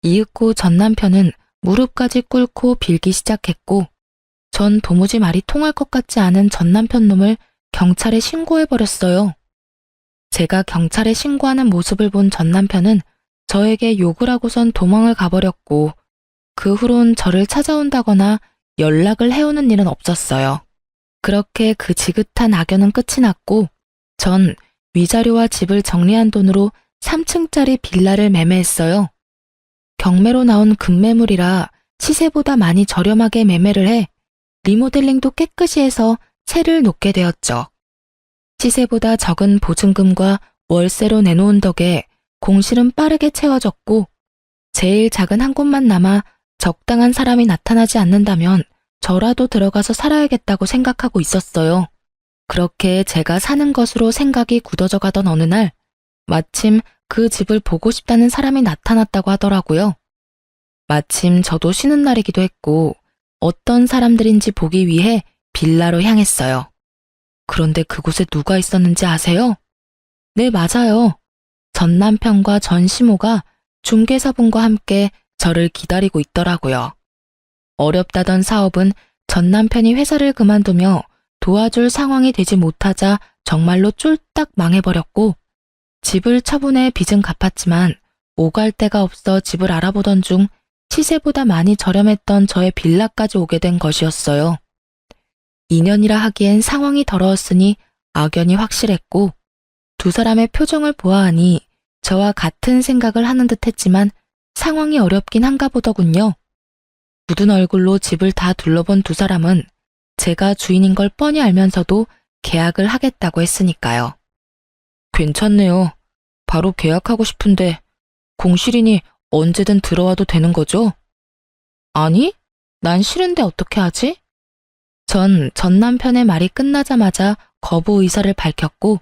이윽고 전 남편은 무릎까지 꿇고 빌기 시작했고 전 도무지 말이 통할 것 같지 않은 전 남편 놈을 경찰에 신고해버렸어요. 제가 경찰에 신고하는 모습을 본 전 남편은 저에게 욕을 하고선 도망을 가버렸고 그 후론 저를 찾아온다거나 연락을 해오는 일은 없었어요. 그렇게 그 지긋한 악연은 끝이 났고 전 위자료와 집을 정리한 돈으로 3층짜리 빌라를 매매했어요. 경매로 나온 급매물이라 시세보다 많이 저렴하게 매매를 해 리모델링도 깨끗이 해서 세를 놓게 되었죠. 시세보다 적은 보증금과 월세로 내놓은 덕에 공실은 빠르게 채워졌고 제일 작은 한 곳만 남아 적당한 사람이 나타나지 않는다면 저라도 들어가서 살아야겠다고 생각하고 있었어요. 그렇게 제가 사는 것으로 생각이 굳어져 가던 어느 날 마침 그 집을 보고 싶다는 사람이 나타났다고 하더라고요. 마침 저도 쉬는 날이기도 했고 어떤 사람들인지 보기 위해 빌라로 향했어요. 그런데 그곳에 누가 있었는지 아세요? 네, 맞아요. 전 남편과 전 시모가 중개사분과 함께 저를 기다리고 있더라고요. 어렵다던 사업은 전 남편이 회사를 그만두며 도와줄 상황이 되지 못하자 정말로 쫄딱 망해버렸고 집을 처분해 빚은 갚았지만 오갈 데가 없어 집을 알아보던 중 시세보다 많이 저렴했던 저의 빌라까지 오게 된 것이었어요. 2년이라 하기엔 상황이 더러웠으니 악연이 확실했고 두 사람의 표정을 보아하니 저와 같은 생각을 하는 듯 했지만 상황이 어렵긴 한가 보더군요. 굳은 얼굴로 집을 다 둘러본 두 사람은 제가 주인인 걸 뻔히 알면서도 계약을 하겠다고 했으니까요. 괜찮네요. 바로 계약하고 싶은데 공실이니 언제든 들어와도 되는 거죠? 아니, 난 싫은데 어떻게 하지? 전 남편의 말이 끝나자마자 거부 의사를 밝혔고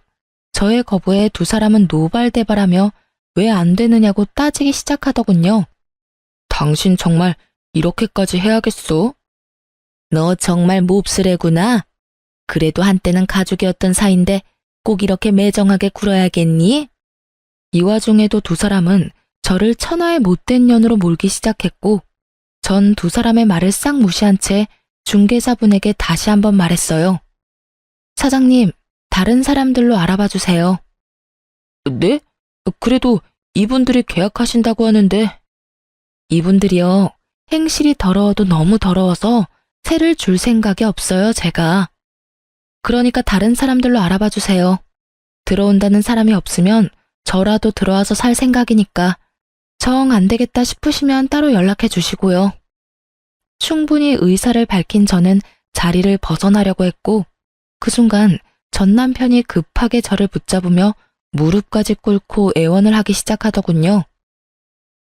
저의 거부에 두 사람은 노발대발하며 왜 안 되느냐고 따지기 시작하더군요. 당신 정말 이렇게까지 해야겠어? 너 정말 몹쓸애구나. 그래도 한때는 가족이었던 사이인데 꼭 이렇게 매정하게 굴어야겠니? 이 와중에도 두 사람은 저를 천하의 못된 년으로 몰기 시작했고 전 두 사람의 말을 싹 무시한 채 중개사분에게 다시 한번 말했어요. 사장님, 다른 사람들로 알아봐 주세요. 네? 그래도 이분들이 계약하신다고 하는데. 이분들이요, 행실이 더러워도 너무 더러워서 세를 줄 생각이 없어요, 제가. 그러니까 다른 사람들로 알아봐 주세요. 들어온다는 사람이 없으면 저라도 들어와서 살 생각이니까 정 안 되겠다 싶으시면 따로 연락해 주시고요. 충분히 의사를 밝힌 저는 자리를 벗어나려고 했고 그 순간 전 남편이 급하게 저를 붙잡으며 무릎까지 꿇고 애원을 하기 시작하더군요.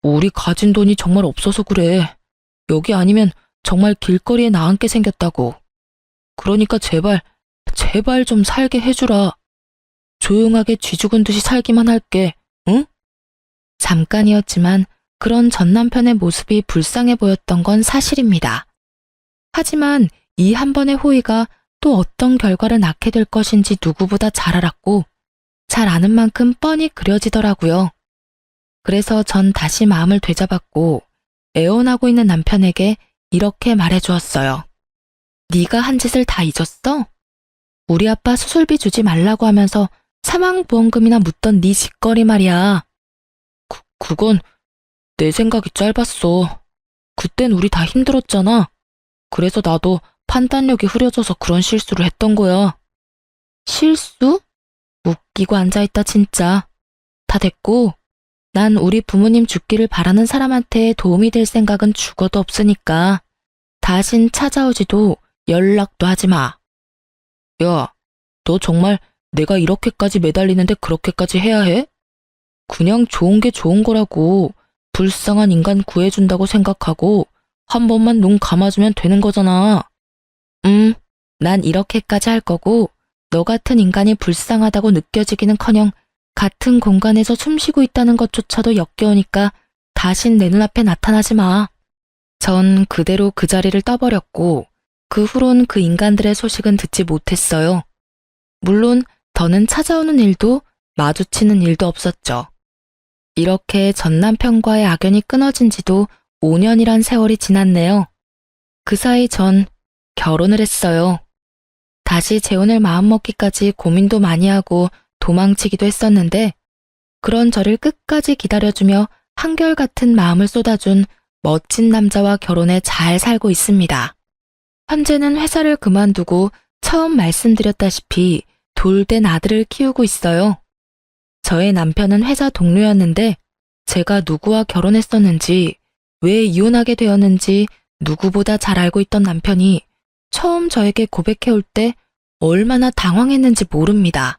우리 가진 돈이 정말 없어서 그래. 여기 아니면 정말 길거리에 나앉게 생겼다고. 그러니까 제발 좀 살게 해주라. 조용하게 쥐 죽은 듯이 살기만 할게, 응? 잠깐이었지만 그런 전 남편의 모습이 불쌍해 보였던 건 사실입니다. 하지만 이 한 번의 호의가 또 어떤 결과를 낳게 될 것인지 누구보다 잘 알았고 잘 아는 만큼 뻔히 그려지더라고요. 그래서 전 다시 마음을 되잡았고 애원하고 있는 남편에게 이렇게 말해주었어요. 네가 한 짓을 다 잊었어? 우리 아빠 수술비 주지 말라고 하면서 사망보험금이나 묻던 네 짓거리 말이야. 그건 내 생각이 짧았어. 그땐 우리 다 힘들었잖아. 그래서 나도 판단력이 흐려져서 그런 실수를 했던 거야. 실수? 웃기고 앉아있다 진짜. 다 됐고 난 우리 부모님 죽기를 바라는 사람한테 도움이 될 생각은 죽어도 없으니까 다신 찾아오지도 연락도 하지 마. 야, 너 정말 내가 이렇게까지 매달리는데 그렇게까지 해야 해? 그냥 좋은 게 좋은 거라고. 불쌍한 인간 구해준다고 생각하고 한 번만 눈 감아주면 되는 거잖아. 난 이렇게까지 할 거고 너 같은 인간이 불쌍하다고 느껴지기는커녕 같은 공간에서 숨쉬고 있다는 것조차도 역겨우니까 다신 내 눈앞에 나타나지 마. 전 그대로 그 자리를 떠버렸고 그 후론 그 인간들의 소식은 듣지 못했어요. 물론 더는 찾아오는 일도 마주치는 일도 없었죠. 이렇게 전 남편과의 악연이 끊어진 지도 5년이란 세월이 지났네요. 그 사이 전 결혼을 했어요. 다시 재혼을 마음먹기까지 고민도 많이 하고 도망치기도 했었는데 그런 저를 끝까지 기다려주며 한결같은 마음을 쏟아준 멋진 남자와 결혼해 잘 살고 있습니다. 현재는 회사를 그만두고 처음 말씀드렸다시피 돌된 아들을 키우고 있어요. 저의 남편은 회사 동료였는데 제가 누구와 결혼했었는지, 왜 이혼하게 되었는지 누구보다 잘 알고 있던 남편이 처음 저에게 고백해올 때 얼마나 당황했는지 모릅니다.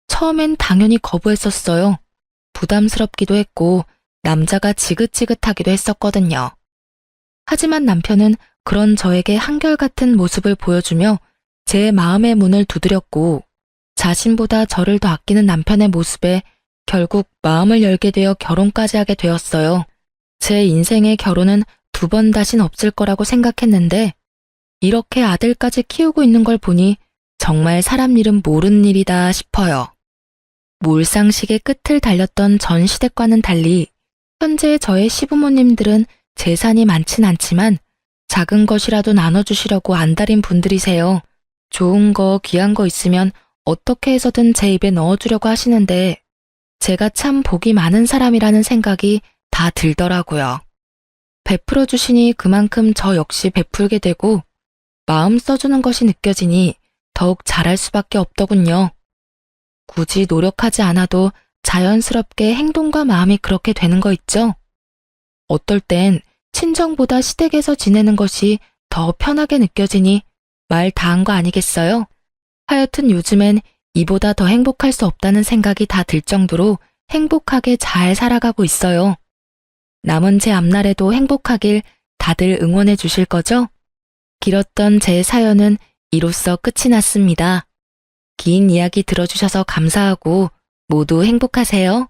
처음엔 당연히 거부했었어요. 부담스럽기도 했고 남자가 지긋지긋하기도 했었거든요. 하지만 남편은 그런 저에게 한결같은 모습을 보여주며 제 마음의 문을 두드렸고 자신보다 저를 더 아끼는 남편의 모습에 결국 마음을 열게 되어 결혼까지 하게 되었어요. 제 인생의 결혼은 2번 다신 없을 거라고 생각했는데 이렇게 아들까지 키우고 있는 걸 보니 정말 사람 일은 모르는 일이다 싶어요. 몰상식의 끝을 달렸던 전 시댁과는 달리 현재 저의 시부모님들은 재산이 많진 않지만 작은 것이라도 나눠주시려고 안달인 분들이세요. 좋은 거, 귀한 거 있으면 어떻게 해서든 제 입에 넣어주려고 하시는데 제가 참 복이 많은 사람이라는 생각이 다 들더라고요. 베풀어 주시니 그만큼 저 역시 베풀게 되고 마음 써주는 것이 느껴지니 더욱 잘할 수밖에 없더군요. 굳이 노력하지 않아도 자연스럽게 행동과 마음이 그렇게 되는 거 있죠? 어떨 땐 친정보다 시댁에서 지내는 것이 더 편하게 느껴지니 말 다 한 거 아니겠어요? 하여튼 요즘엔 이보다 더 행복할 수 없다는 생각이 다 들 정도로 행복하게 잘 살아가고 있어요. 남은 제 앞날에도 행복하길 다들 응원해 주실 거죠? 길었던 제 사연은 이로써 끝이 났습니다. 긴 이야기 들어주셔서 감사하고 모두 행복하세요.